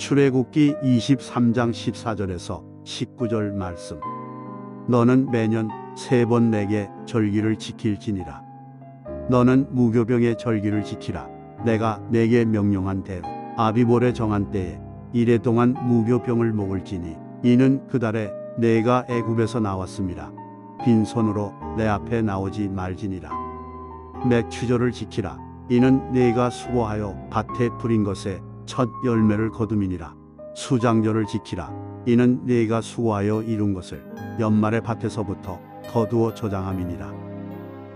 출애굽기 23장 14절에서 19절 말씀. 너는 매년 3번 내게 절기를 지킬지니라. 너는 무교병의 절기를 지키라. 내가 내게 명령한 대로 아비볼에 정한 때에 이래 동안 무교병을 먹을지니 이는 그 달에 내가 애굽에서 나왔습니다. 빈손으로 내 앞에 나오지 말지니라. 맥추절을 지키라. 이는 내가 수고하여 밭에 뿌린 것에 첫 열매를 거둠이니라. 수장절을 지키라. 이는 내가 수고하여 이룬 것을 연말의 밭에서부터 거두어 저장함이니라.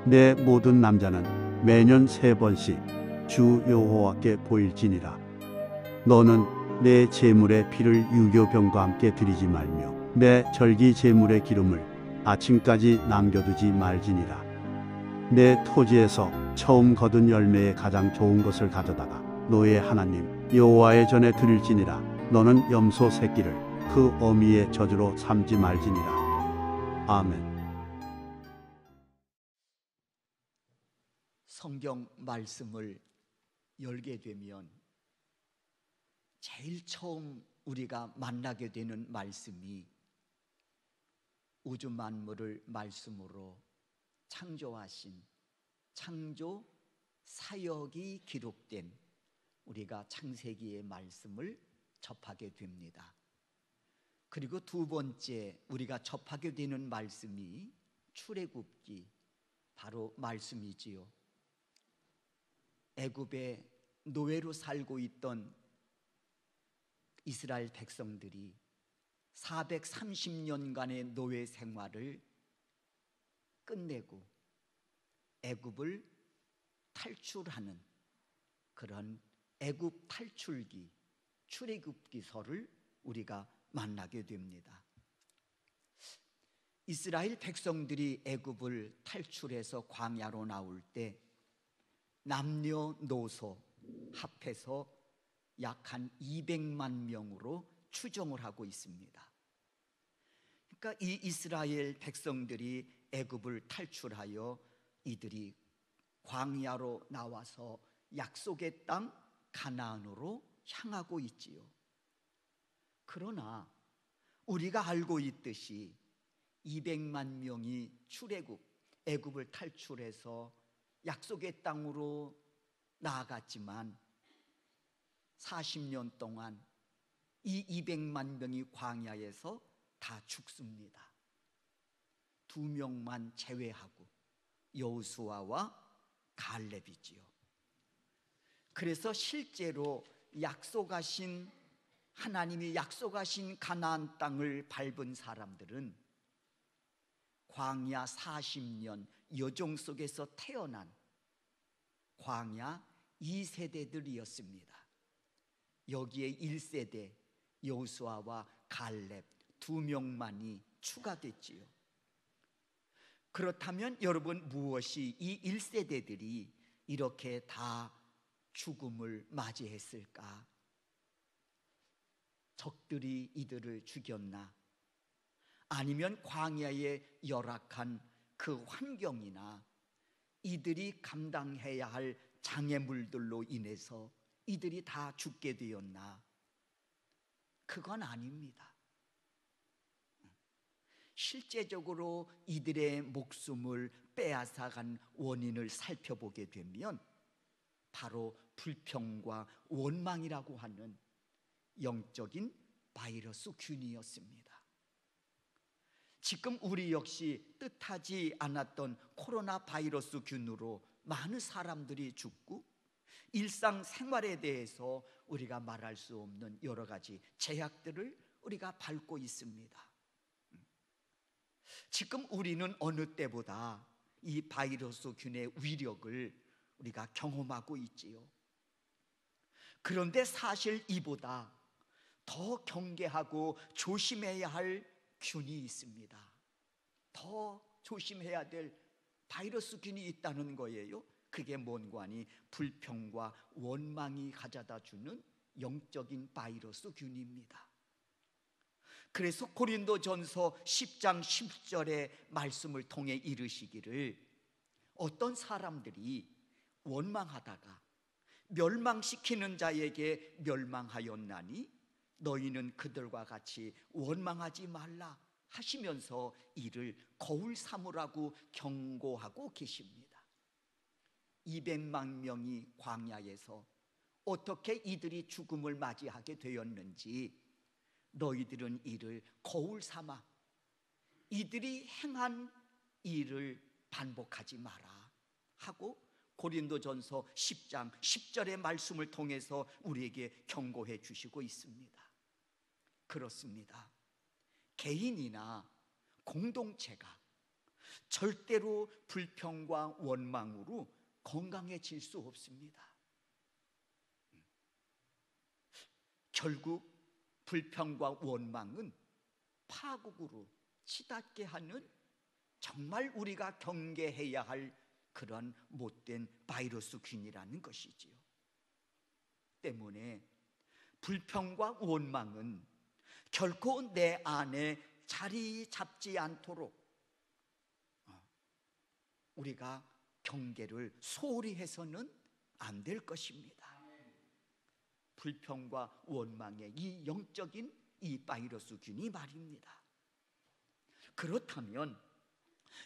내 모든 남자는 매년 3번씩 주 여호와께 보일지니라. 너는 내 제물의 피를 유교병과 함께 드리지 말며 내 절기 제물의 기름을 아침까지 남겨두지 말지니라. 내 토지에서 처음 거둔 열매의 가장 좋은 것을 가져다가 너의 하나님 여호와의 전에 드릴지니라. 너는 염소 새끼를 그 어미의 저주로 삼지 말지니라. 아멘. 성경 말씀을 열게 되면 제일 처음 우리가 만나게 되는 말씀이 우주 만물을 말씀으로 창조하신 창조 사역이 기록된 우리가 창세기의 말씀을 접하게 됩니다. 그리고 두 번째 우리가 접하게 되는 말씀이 출애굽기 바로 말씀이지요. 애굽에 노예로 살고 있던 이스라엘 백성들이 430년간의 노예 생활을 끝내고 애굽을 탈출하는 그런 애굽 탈출기 출애굽기서를 우리가 만나게 됩니다. 이스라엘 백성들이 애굽을 탈출해서 광야로 나올 때 남녀노소 합해서 약 한 200만 명으로 추정을 하고 있습니다. 그러니까 이 이스라엘 백성들이 애굽을 탈출하여 이들이 광야로 나와서 약속의 땅 가나안으로 향하고 있지요. 그러나 우리가 알고 있듯이 200만 명이 출애굽 애굽을 탈출해서 약속의 땅으로 나아갔지만 40년 동안 이 200만 명이 광야에서 다 죽습니다. 2명만 제외하고 여호수아와 갈렙이지요. 그래서 실제로 약속하신 하나님이 약속하신 가나안 땅을 밟은 사람들은 광야 40년 여정 속에서 태어난 광야 2세대들이었습니다. 여기에 1세대 여호수아와 갈렙 2명만이 추가됐지요. 그렇다면 여러분, 무엇이 이 1세대들이 이렇게 다 죽음을 맞이했을까? 적들이 이들을 죽였나? 아니면 광야의 열악한 그 환경이나 이들이 감당해야 할 장애물들로 인해서 이들이 다 죽게 되었나? 그건 아닙니다. 실제적으로 이들의 목숨을 빼앗아간 원인을 살펴보게 되면 바로 불평과 원망이라고 하는 영적인 바이러스균이었습니다. 지금 우리 역시 뜻하지 않았던 코로나 바이러스균으로 많은 사람들이 죽고 일상생활에 대해서 우리가 말할 수 없는 여러 가지 제약들을 우리가 밟고 있습니다. 지금 우리는 어느 때보다 이 바이러스균의 위력을 우리가 경험하고 있지요. 그런데 사실 이보다 더 경계하고 조심해야 할 균이 있습니다. 더 조심해야 될 바이러스균이 있다는 거예요. 그게 뭔가니 불평과 원망이 가져다 주는 영적인 바이러스균입니다. 그래서 고린도전서 10장 10절의 말씀을 통해 이르시기를 어떤 사람들이 원망하다가 멸망시키는 자에게 멸망하였나니 너희는 그들과 같이 원망하지 말라 하시면서 이를 거울 삼으라고 경고하고 계십니다. 200만 명이 광야에서 어떻게 이들이 죽음을 맞이하게 되었는지 너희들은 이를 거울 삼아 이들이 행한 일을 반복하지 마라 하고 고린도전서 10장 10절의 말씀을 통해서 우리에게 경고해 주시고 있습니다. 그렇습니다. 개인이나 공동체가 절대로 불평과 원망으로 건강해질 수 없습니다. 결국 불평과 원망은 파국으로 치닫게 하는 정말 우리가 경계해야 할 그런 못된 바이러스균이라는 것이지요. 때문에 불평과 원망은 결코 내 안에 자리 잡지 않도록 우리가 경계를 소홀히 해서는 안 될 것입니다. 불평과 원망의 이 영적인 이 바이러스균이 말입니다. 그렇다면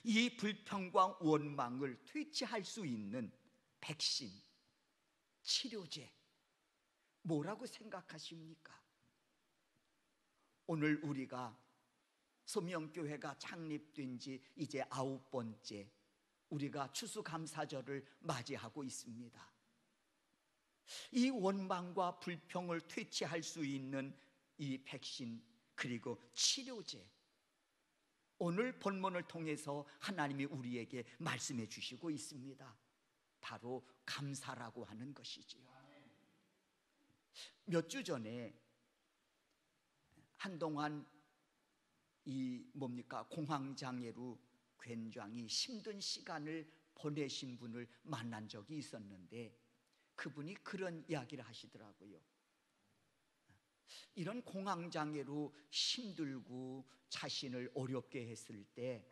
이 불평과 원망을 퇴치할 수 있는 백신, 치료제 뭐라고 생각하십니까? 오늘 우리가 소명교회가 창립된 지 이제 9번째 우리가 추수감사절을 맞이하고 있습니다. 이 원망과 불평을 퇴치할 수 있는 이 백신 그리고 치료제, 오늘 본문을 통해서 하나님이 우리에게 말씀해 주시고 있습니다. 바로 감사라고 하는 것이지요. 몇 주 전에 한동안 공황장애로 굉장히 힘든 시간을 보내신 분을 만난 적이 있었는데 그분이 그런 이야기를 하시더라고요. 이런 공황장애로 힘들고 자신을 어렵게 했을 때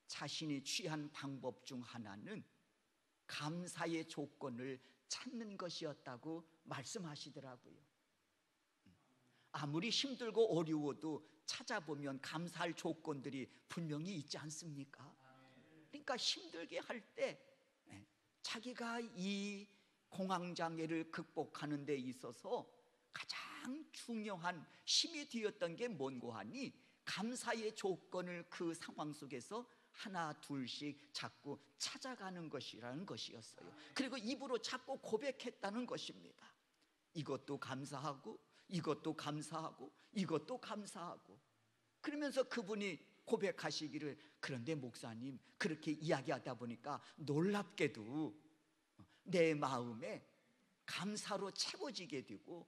자신이 취한 방법 중 하나는 감사의 조건을 찾는 것이었다고 말씀하시더라고요. 아무리 힘들고 어려워도 찾아보면 감사할 조건들이 분명히 있지 않습니까? 그러니까 힘들게 할 때 자기가 이 공황장애를 극복하는 데 있어서 가장 중요한 힘이 되었던 게 뭔고 하니 감사의 조건을 그 상황 속에서 하나 둘씩 자꾸 찾아가는 것이라는 것이었어요. 그리고 입으로 자꾸 고백했다는 것입니다. 이것도 감사하고 이것도 감사하고 이것도 감사하고 그러면서 그분이 고백하시기를 그런데 목사님 그렇게 이야기하다 보니까 놀랍게도 내 마음에 감사로 채워지게 되고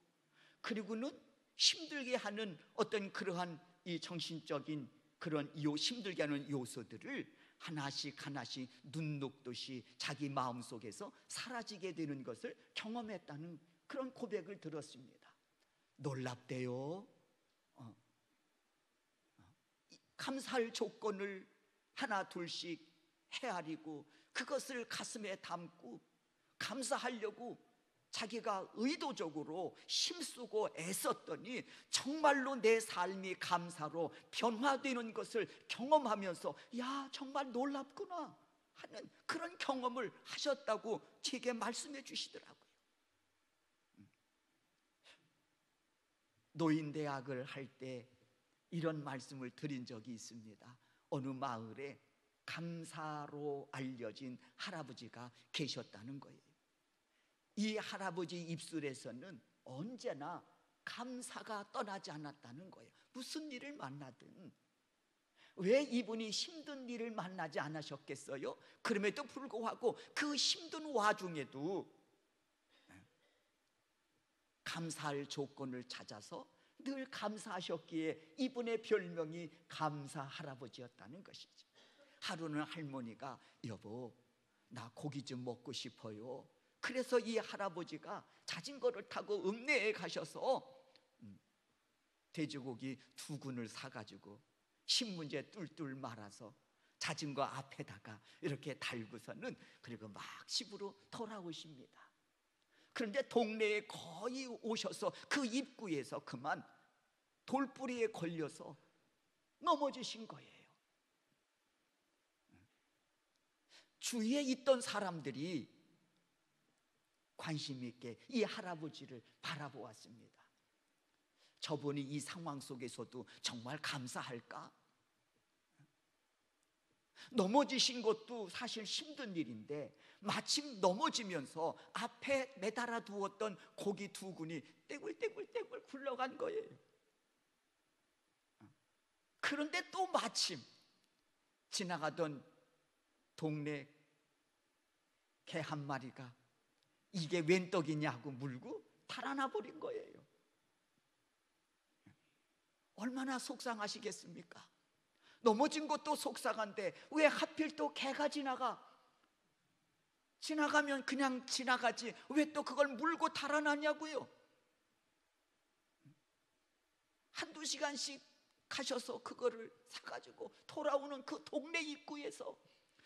그리고는 힘들게 하는 어떤 그러한 이 정신적인 그런 힘들게 하는 요소들을 하나씩 하나씩 눈 녹듯이 자기 마음속에서 사라지게 되는 것을 경험했다는 그런 고백을 들었습니다. 놀랍대요. 감사할 조건을 하나 둘씩 헤아리고 그것을 가슴에 담고 감사하려고 자기가 의도적으로 힘쓰고 애썼더니 정말로 내 삶이 감사로 변화되는 것을 경험하면서 야 정말 놀랍구나 하는 그런 경험을 하셨다고 제게 말씀해 주시더라고요. 노인대학을 할 때 이런 말씀을 드린 적이 있습니다. 어느 마을에 감사로 알려진 할아버지가 계셨다는 거예요. 이 할아버지 입술에서는 언제나 감사가 떠나지 않았다는 거예요. 무슨 일을 만나든 왜 이분이 힘든 일을 만나지 않으셨겠어요? 그럼에도 불구하고 그 힘든 와중에도 감사할 조건을 찾아서 늘 감사하셨기에 이분의 별명이 감사 할아버지였다는 것이죠. 하루는 할머니가 여보 나 고기 좀 먹고 싶어요. 그래서 이 할아버지가 자전거를 타고 읍내에 가셔서 돼지고기 2근을 사가지고 신문지에 뚫뚫 말아서 자전거 앞에다가 이렇게 달고서는 그리고 막 집으로 돌아오십니다. 그런데 동네에 거의 오셔서 그 입구에서 그만 돌뿌리에 걸려서 넘어지신 거예요. 주위에 있던 사람들이 관심 있게 이 할아버지를 바라보았습니다. 저분이 이 상황 속에서도 정말 감사할까? 넘어지신 것도 사실 힘든 일인데 마침 넘어지면서 앞에 매달아 두었던 고기 두 군이 떼굴떼굴떼굴 굴러간 거예요. 그런데 또 마침 지나가던 동네 개 한 마리가 이게 웬 떡이냐고 물고 달아나 버린 거예요. 얼마나 속상하시겠습니까? 넘어진 것도 속상한데 왜 하필 또 개가 지나가면 그냥 지나가지 왜 또 그걸 물고 달아나냐고요. 한두 시간씩 가셔서 그거를 사가지고 돌아오는 그 동네 입구에서,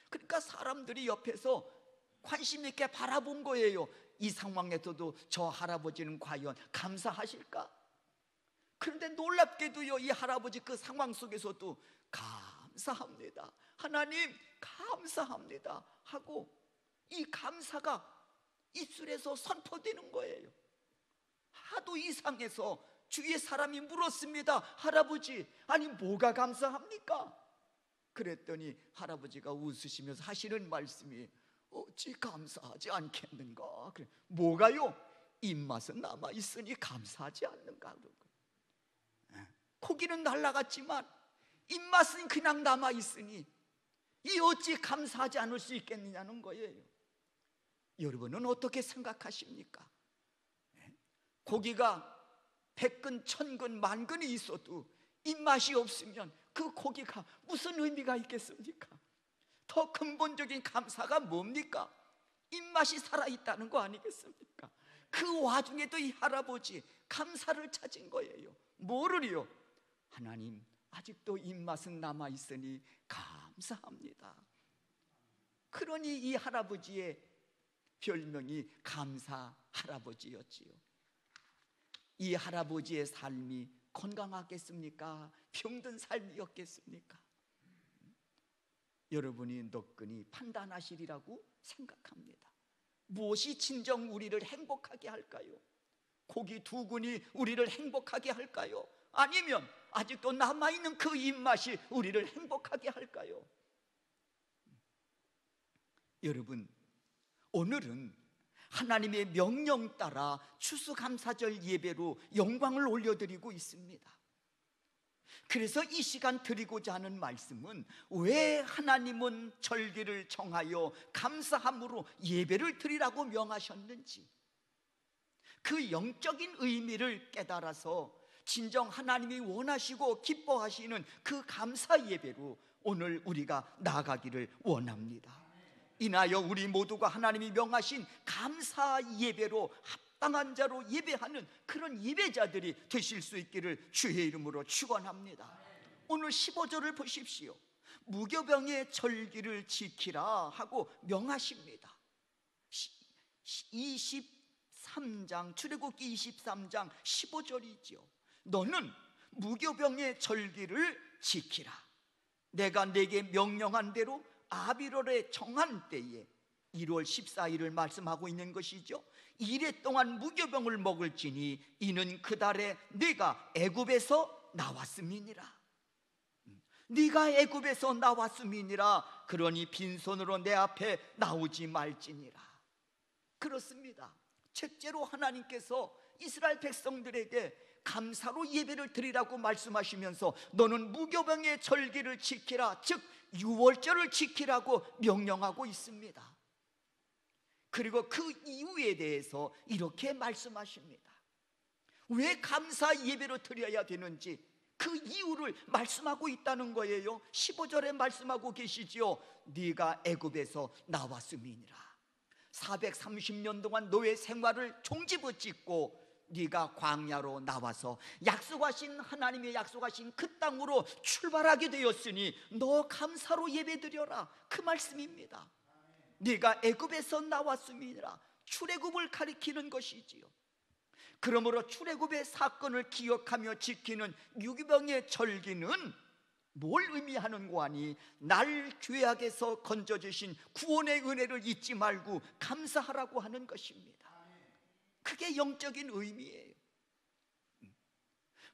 그러니까 사람들이 옆에서 관심 있게 바라본 거예요. 이 상황에서도 저 할아버지는 과연 감사하실까? 그런데 놀랍게도요, 이 할아버지 그 상황 속에서도 감사합니다, 하나님 감사합니다 하고 이 감사가 입술에서 선포되는 거예요. 하도 이상해서 주위의 사람이 물었습니다. 할아버지, 아니 뭐가 감사합니까? 그랬더니 할아버지가 웃으시면서 하시는 말씀이 어찌 감사하지 않겠는가? 그래, 뭐가요? 입맛은 남아있으니 감사하지 않는가? 고기는 날아갔지만 입맛은 그냥 남아있으니 이 어찌 감사하지 않을 수 있겠느냐는 거예요. 여러분은 어떻게 생각하십니까? 고기가 100근, 1000근, 10,000근이 있어도 입맛이 없으면 그 고기가 무슨 의미가 있겠습니까? 더 근본적인 감사가 뭡니까? 입맛이 살아있다는 거 아니겠습니까? 그 와중에도 이 할아버지 감사를 찾은 거예요. 뭐를요? 하나님, 아직도 입맛은 남아있으니 감사합니다. 그러니 이 할아버지의 별명이 감사 할아버지였지요. 이 할아버지의 삶이 건강하겠습니까? 병든 삶이었겠습니까? 여러분이 너끈히 판단하시리라고 생각합니다. 무엇이 진정 우리를 행복하게 할까요? 고기 두 군이 우리를 행복하게 할까요? 아니면 아직도 남아있는 그 입맛이 우리를 행복하게 할까요? 여러분, 오늘은 하나님의 명령 따라 추수감사절 예배로 영광을 올려드리고 있습니다. 그래서 이 시간 드리고자 하는 말씀은 왜 하나님은 절기를 정하여 감사함으로 예배를 드리라고 명하셨는지, 그 영적인 의미를 깨달아서 진정 하나님이 원하시고 기뻐하시는 그 감사 예배로 오늘 우리가 나아가기를 원합니다. 인하여 우리 모두가 하나님이 명하신 감사 예배로 합당한 자로 예배하는 그런 예배자들이 되실 수 있기를 주의 이름으로 축원합니다. 오늘 15절을 보십시오. 무교병의 절기를 지키라 하고 명하십니다. 23장 출애굽기 23장 15절이지요. 너는 무교병의 절기를 지키라. 내가 내게 명령한 대로 아비월에 정한 때에 1월 14일을 말씀하고 있는 것이죠. 이래 동안 무교병을 먹을지니 이는 그 달에 네가 애굽에서 나왔음이니라. 네가 애굽에서 나왔음이니라. 그러니 빈손으로 내 앞에 나오지 말지니라. 그렇습니다. 첫째로 하나님께서 이스라엘 백성들에게 감사로 예배를 드리라고 말씀하시면서 너는 무교병의 절기를 지키라, 즉 유월절을 지키라고 명령하고 있습니다. 그리고 그 이유에 대해서 이렇게 말씀하십니다. 왜 감사 예배로 드려야 되는지 그 이유를 말씀하고 있다는 거예요. 15절에 말씀하고 계시지요. 네가 애굽에서 나왔음이니라. 430년 동안 노예 생활을 종지부짓고 네가 광야로 나와서 약속하신 하나님의 약속하신 그 땅으로 출발하게 되었으니 너 감사로 예배드려라, 그 말씀입니다. 네가 애굽에서 나왔음이니라. 출애굽을 가리키는 것이지요. 그러므로 출애굽의 사건을 기억하며 지키는 유기병의 절기는 뭘 의미하는고 하니, 날 죄악에서 건져주신 구원의 은혜를 잊지 말고 감사하라고 하는 것입니다. 그게 영적인 의미예요.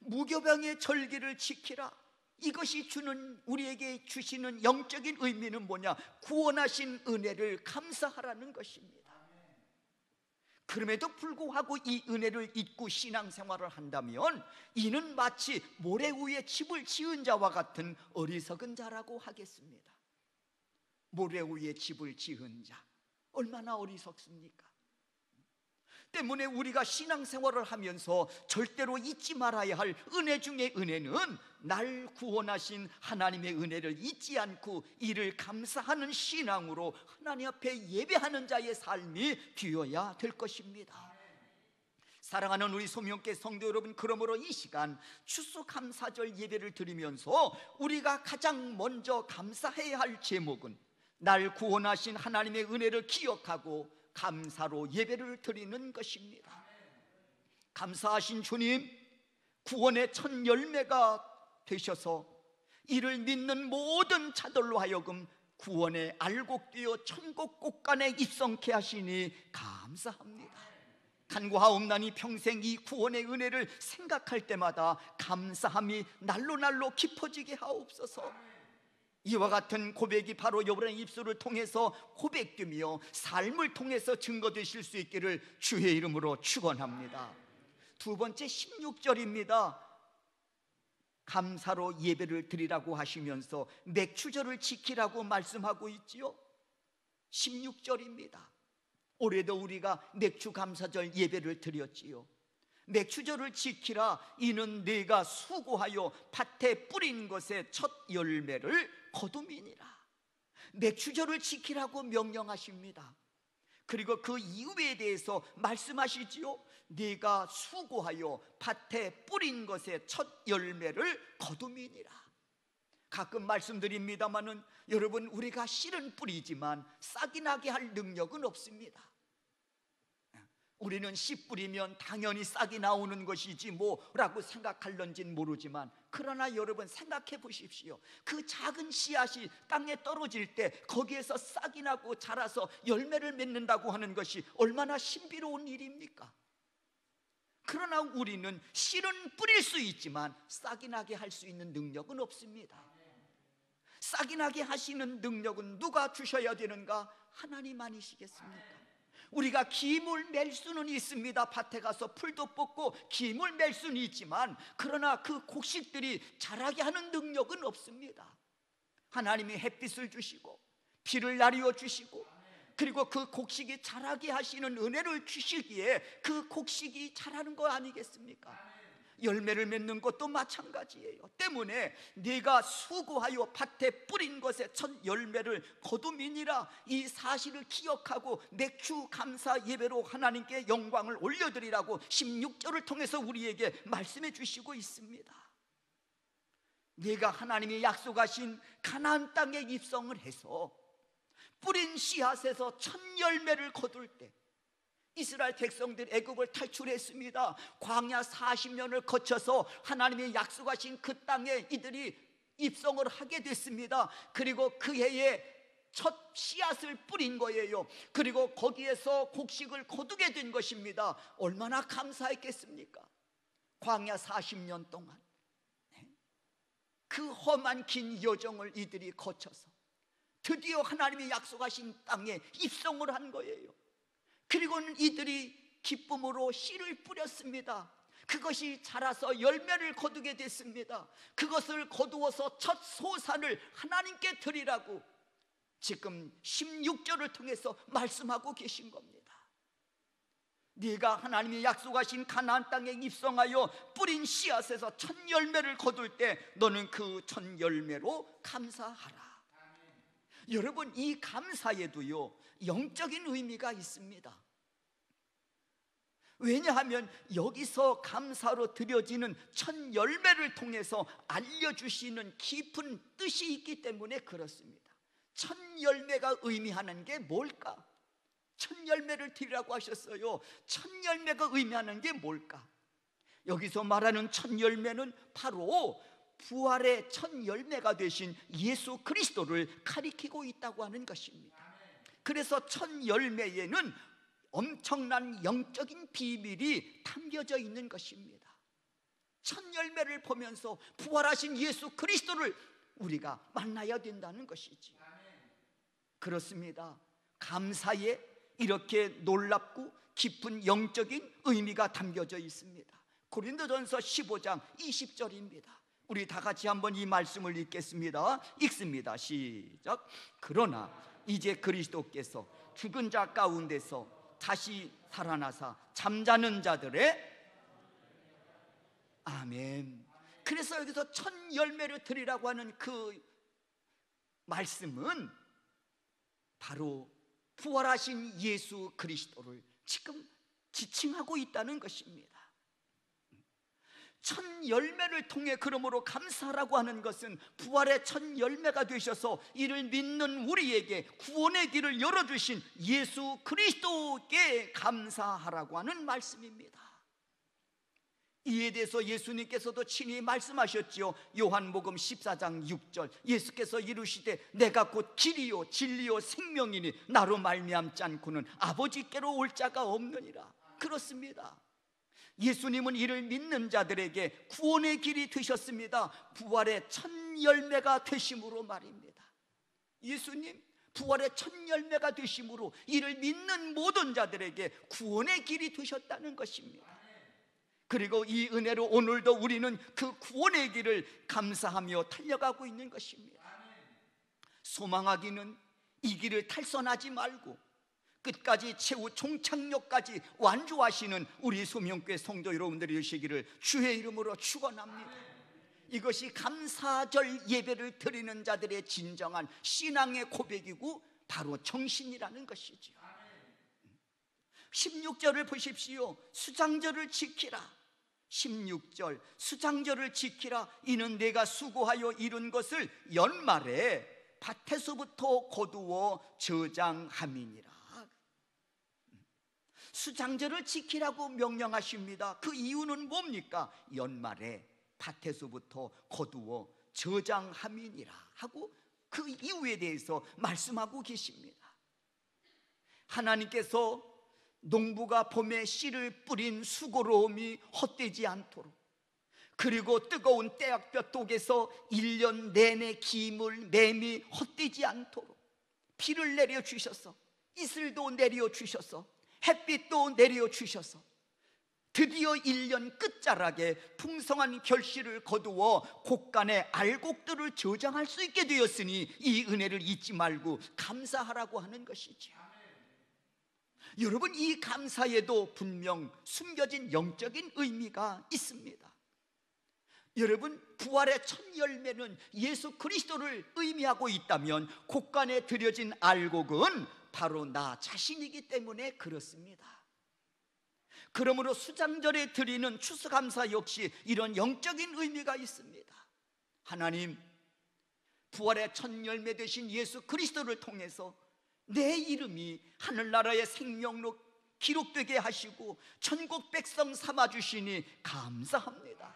무교병의 절기를 지키라, 이것이 우리에게 주시는 영적인 의미는 뭐냐? 구원하신 은혜를 감사하라는 것입니다. 그럼에도 불구하고 이 은혜를 잊고 신앙생활을 한다면 이는 마치 모래 위에 집을 지은 자와 같은 어리석은 자라고 하겠습니다. 모래 위에 집을 지은 자, 얼마나 어리석습니까? 때문에 우리가 신앙생활을 하면서 절대로 잊지 말아야 할 은혜 중의 은혜는 날 구원하신 하나님의 은혜를 잊지 않고 이를 감사하는 신앙으로 하나님 앞에 예배하는 자의 삶이 되어야 될 것입니다. 사랑하는 우리 소명교회 성도 여러분, 그러므로 이 시간 추수감사절 예배를 드리면서 우리가 가장 먼저 감사해야 할 제목은 날 구원하신 하나님의 은혜를 기억하고 감사로 예배를 드리는 것입니다. 감사하신 주님, 구원의 첫 열매가 되셔서 이를 믿는 모든 자들로 하여금 구원의 알곡되어 천국 곳간에 입성케 하시니 감사합니다. 간구하옵나니 평생 이 구원의 은혜를 생각할 때마다 감사함이 날로 날로 깊어지게 하옵소서. 이와 같은 고백이 바로 여러분의 입술을 통해서 고백되며 삶을 통해서 증거되실 수 있기를 주의 이름으로 축원합니다. 두 번째 16절입니다. 감사로 예배를 드리라고 하시면서 맥추절을 지키라고 말씀하고 있지요. 16절입니다. 올해도 우리가 맥추 감사절 예배를 드렸지요. 맥추절을 지키라, 이는 네가 수고하여 밭에 뿌린 것의 첫 열매를 거둠이니라. 맥추절을 지키라고 명령하십니다. 그리고 그 이유에 대해서 말씀하시지요. 네가 수고하여 밭에 뿌린 것의 첫 열매를 거둠이니라. 가끔 말씀드립니다마는 여러분, 우리가 씨는 뿌리지만 싹이 나게 할 능력은 없습니다. 우리는 씨 뿌리면 당연히 싹이 나오는 것이지 뭐라고 생각할런지는 모르지만, 그러나 여러분 생각해 보십시오. 그 작은 씨앗이 땅에 떨어질 때 거기에서 싹이 나고 자라서 열매를 맺는다고 하는 것이 얼마나 신비로운 일입니까? 그러나 우리는 씨는 뿌릴 수 있지만 싹이 나게 할 수 있는 능력은 없습니다. 싹이 나게 하시는 능력은 누가 주셔야 되는가? 하나님 아니시겠습니까? 우리가 김을 맬 수는 있습니다. 밭에 가서 풀도 뽑고 김을 맬 수는 있지만, 그러나 그 곡식들이 자라게 하는 능력은 없습니다. 하나님이 햇빛을 주시고 비를 나리워 주시고, 그리고 그 곡식이 자라게 하시는 은혜를 주시기에 그 곡식이 자라는 거 아니겠습니까? 열매를 맺는 것도 마찬가지예요. 때문에 네가 수고하여 밭에 뿌린 것의 첫 열매를 거둠이니라, 이 사실을 기억하고 맥주 감사 예배로 하나님께 영광을 올려드리라고 16절을 통해서 우리에게 말씀해 주시고 있습니다. 네가 하나님이 약속하신 가나안 땅에 입성을 해서 뿌린 씨앗에서 첫 열매를 거둘 때, 이스라엘 백성들 애굽을 탈출했습니다. 광야 40년을 거쳐서 하나님이 약속하신 그 땅에 이들이 입성을 하게 됐습니다. 그리고 그 해에 첫 씨앗을 뿌린 거예요. 그리고 거기에서 곡식을 거두게 된 것입니다. 얼마나 감사했겠습니까? 광야 40년 동안 그 험한 긴 여정을 이들이 거쳐서 드디어 하나님이 약속하신 땅에 입성을 한 거예요. 그리고는 이들이 기쁨으로 씨를 뿌렸습니다. 그것이 자라서 열매를 거두게 됐습니다. 그것을 거두어서 첫 소산을 하나님께 드리라고 지금 16절을 통해서 말씀하고 계신 겁니다. 네가 하나님이 약속하신 가나안 땅에 입성하여 뿌린 씨앗에서 첫 열매를 거둘 때 너는 그 첫 열매로 감사하라. 여러분, 이 감사에도요 영적인 의미가 있습니다. 왜냐하면 여기서 감사로 드려지는 첫 열매를 통해서 알려주시는 깊은 뜻이 있기 때문에 그렇습니다. 첫 열매가 의미하는 게 뭘까? 첫 열매를 드리라고 하셨어요. 첫 열매가 의미하는 게 뭘까? 여기서 말하는 첫 열매는 바로 부활의 첫 열매가 되신 예수 그리스도를 가리키고 있다고 하는 것입니다. 그래서 첫 열매에는 엄청난 영적인 비밀이 담겨져 있는 것입니다. 첫 열매를 보면서 부활하신 예수 그리스도를 우리가 만나야 된다는 것이지. 그렇습니다. 감사에 이렇게 놀랍고 깊은 영적인 의미가 담겨져 있습니다. 고린도전서 15장 20절입니다. 우리 다 같이 한번 이 말씀을 읽겠습니다. 읽습니다. 시작. 그러나 이제 그리스도께서 죽은 자 가운데서 다시 살아나사 잠자는 자들의 아멘. 그래서 여기서 첫 열매를 드리라고 하는 그 말씀은 바로 부활하신 예수 그리스도를 지금 지칭하고 있다는 것입니다. 첫 열매를 통해 그러므로 감사하라고 하는 것은 부활의 첫 열매가 되셔서 이를 믿는 우리에게 구원의 길을 열어주신 예수 그리스도께 감사하라고 하는 말씀입니다. 이에 대해서 예수님께서도 친히 말씀하셨지요. 요한복음 14장 6절 예수께서 이르시되 내가 곧 길이요 진리요 생명이니 나로 말미암지 않고는 아버지께로 올 자가 없느니라. 그렇습니다. 예수님은 이를 믿는 자들에게 구원의 길이 되셨습니다. 부활의 첫 열매가 되심으로 말입니다. 예수님 부활의 첫 열매가 되심으로 이를 믿는 모든 자들에게 구원의 길이 되셨다는 것입니다. 그리고 이 은혜로 오늘도 우리는 그 구원의 길을 감사하며 달려가고 있는 것입니다. 소망하기는 이 길을 탈선하지 말고 끝까지 최후 종착역까지 완주하시는 우리 소명교회 성도 여러분들이 되시기를 주의 이름으로 축원합니다. 이것이 감사절 예배를 드리는 자들의 진정한 신앙의 고백이고 바로 정신이라는 것이죠. 16절을 보십시오. 수장절을 지키라. 16절 수장절을 지키라. 이는 내가 수고하여 이룬 것을 연말에 밭에서부터 거두어 저장함이니라. 수장절을 지키라고 명령하십니다. 그 이유는 뭡니까? 연말에 밭에서부터 거두어 저장함이니라 하고 그 이유에 대해서 말씀하고 계십니다. 하나님께서 농부가 봄에 씨를 뿌린 수고로움이 헛되지 않도록, 그리고 뜨거운 때약볕 독에서 1년 내내 기물 맴이 헛되지 않도록 비를 내려주셔서 이슬도 내려주셔서 햇빛도 내려주셔서 드디어 1년 끝자락에 풍성한 결실을 거두어 곳간에 알곡들을 저장할 수 있게 되었으니 이 은혜를 잊지 말고 감사하라고 하는 것이죠. 여러분, 이 감사에도 분명 숨겨진 영적인 의미가 있습니다. 여러분, 부활의 첫 열매는 예수 그리스도를 의미하고 있다면 곳간에 들여진 알곡은 바로 나 자신이기 때문에 그렇습니다. 그러므로 수장절에 드리는 추수감사 역시 이런 영적인 의미가 있습니다. 하나님, 부활의 첫 열매 되신 예수 그리스도를 통해서 내 이름이 하늘나라의 생명록 기록되게 하시고 천국 백성 삼아주시니 감사합니다.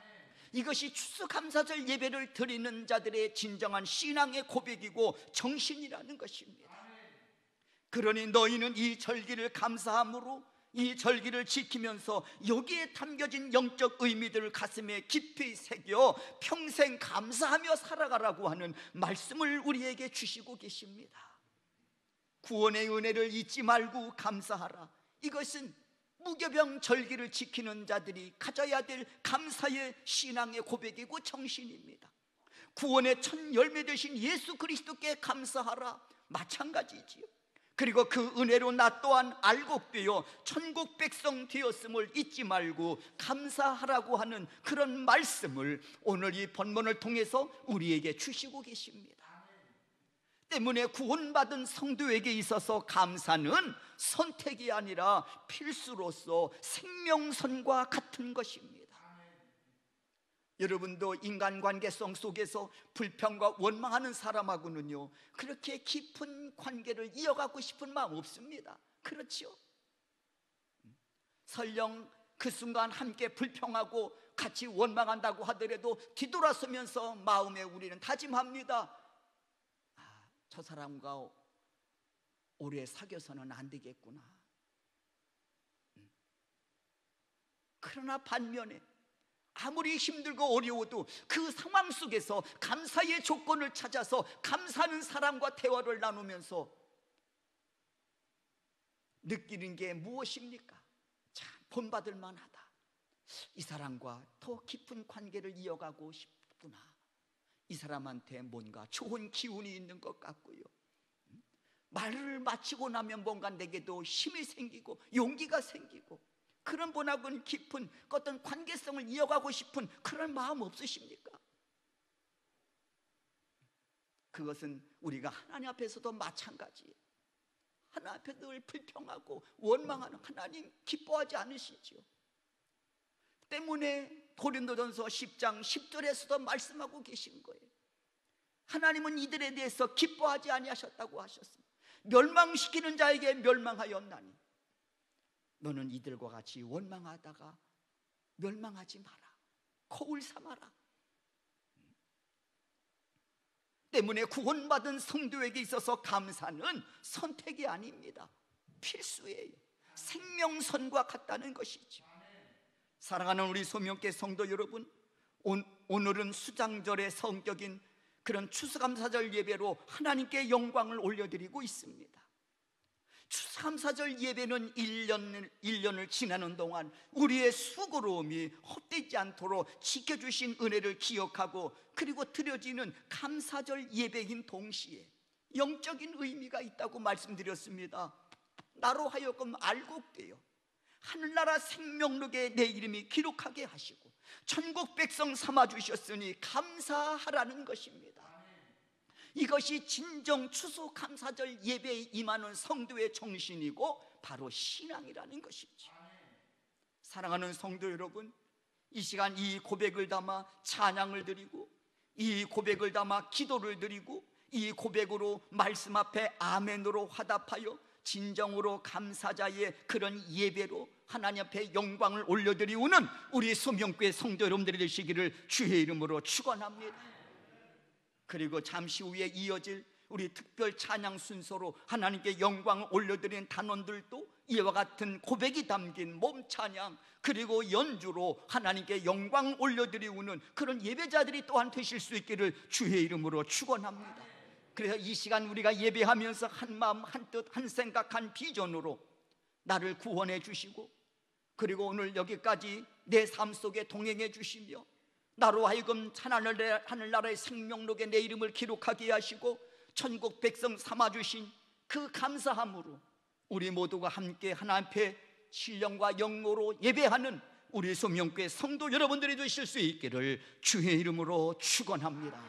이것이 추수감사절 예배를 드리는 자들의 진정한 신앙의 고백이고 정신이라는 것입니다. 그러니 너희는 이 절기를 감사함으로 이 절기를 지키면서 여기에 담겨진 영적 의미들을 가슴에 깊이 새겨 평생 감사하며 살아가라고 하는 말씀을 우리에게 주시고 계십니다. 구원의 은혜를 잊지 말고 감사하라. 이것은 무교병 절기를 지키는 자들이 가져야 될 감사의 신앙의 고백이고 정신입니다. 구원의 첫 열매 되신 예수 그리스도께 감사하라. 마찬가지지요. 그리고 그 은혜로 나 또한 알곡되어 천국 백성 되었음을 잊지 말고 감사하라고 하는 그런 말씀을 오늘 이 본문을 통해서 우리에게 주시고 계십니다. 때문에 구원받은 성도에게 있어서 감사는 선택이 아니라 필수로서 생명선과 같은 것입니다. 여러분도 인간관계성 속에서 불평과 원망하는 사람하고는요 그렇게 깊은 관계를 이어가고 싶은 마음 없습니다. 그렇죠? 설령 그 순간 함께 불평하고 같이 원망한다고 하더라도 뒤돌아서면서 마음에 우리는 다짐합니다. 저 사람과 오래 사귀어서는 안 되겠구나. 그러나 반면에 아무리 힘들고 어려워도 그 상황 속에서 감사의 조건을 찾아서 감사하는 사람과 대화를 나누면서 느끼는 게 무엇입니까? 참 본받을 만하다. 이 사람과 더 깊은 관계를 이어가고 싶구나. 이 사람한테 뭔가 좋은 기운이 있는 것 같고요, 말을 마치고 나면 뭔가 내게도 힘이 생기고 용기가 생기고 그런 분하고는 깊은 어떤 관계성을 이어가고 싶은 그런 마음 없으십니까? 그것은 우리가 하나님 앞에서도 마찬가지예요. 하나님 앞에 늘 불평하고 원망하는 하나님 기뻐하지 않으시지요. 때문에 고린도전서 10장 10절에서도 말씀하고 계신 거예요. 하나님은 이들에 대해서 기뻐하지 아니하셨다고 하셨습니다. 멸망시키는 자에게 멸망하였나니 너는 이들과 같이 원망하다가 멸망하지 마라. 거울 삼아라. 때문에 구원받은 성도에게 있어서 감사는 선택이 아닙니다. 필수예요. 생명선과 같다는 것이죠. 사랑하는 우리 소명교회 성도 여러분, 오늘은 수장절의 성격인 그런 추수감사절 예배로 하나님께 영광을 올려드리고 있습니다. 추수감사절 예배는 1년을 지나는 동안 우리의 수고로움이 헛되지 않도록 지켜주신 은혜를 기억하고 그리고 드려지는 감사절 예배인 동시에 영적인 의미가 있다고 말씀드렸습니다. 나로 하여금 알곡되어 하늘나라 생명록에 내 이름이 기록하게 하시고 천국 백성 삼아주셨으니 감사하라는 것입니다. 이것이 진정 추수감사절 예배에 임하는 성도의 정신이고 바로 신앙이라는 것이죠. 사랑하는 성도 여러분, 이 시간 이 고백을 담아 찬양을 드리고 이 고백을 담아 기도를 드리고 이 고백으로 말씀 앞에 아멘으로 화답하여 진정으로 감사자의 그런 예배로 하나님 앞에 영광을 올려드리우는 우리 소명교회 성도 여러분들이 되시기를 주의 이름으로 축원합니다. 그리고 잠시 후에 이어질 우리 특별 찬양 순서로 하나님께 영광을 올려드리는 단원들도 이와 같은 고백이 담긴 몸 찬양 그리고 연주로 하나님께 영광을 올려드리우는 그런 예배자들이 또한 되실 수 있기를 주의 이름으로 축원합니다. 그래서 이 시간 우리가 예배하면서 한 마음 한 뜻 한 생각 한 비전으로 나를 구원해 주시고 그리고 오늘 여기까지 내 삶 속에 동행해 주시며 나로 하여금 하늘나라의 생명록에 내 이름을 기록하게 하시고 천국 백성 삼아주신 그 감사함으로 우리 모두가 함께 하나님 앞에 신령과 영로로 예배하는 우리 소명교회 성도 여러분들이 되실 수 있기를 주의 이름으로 축원합니다.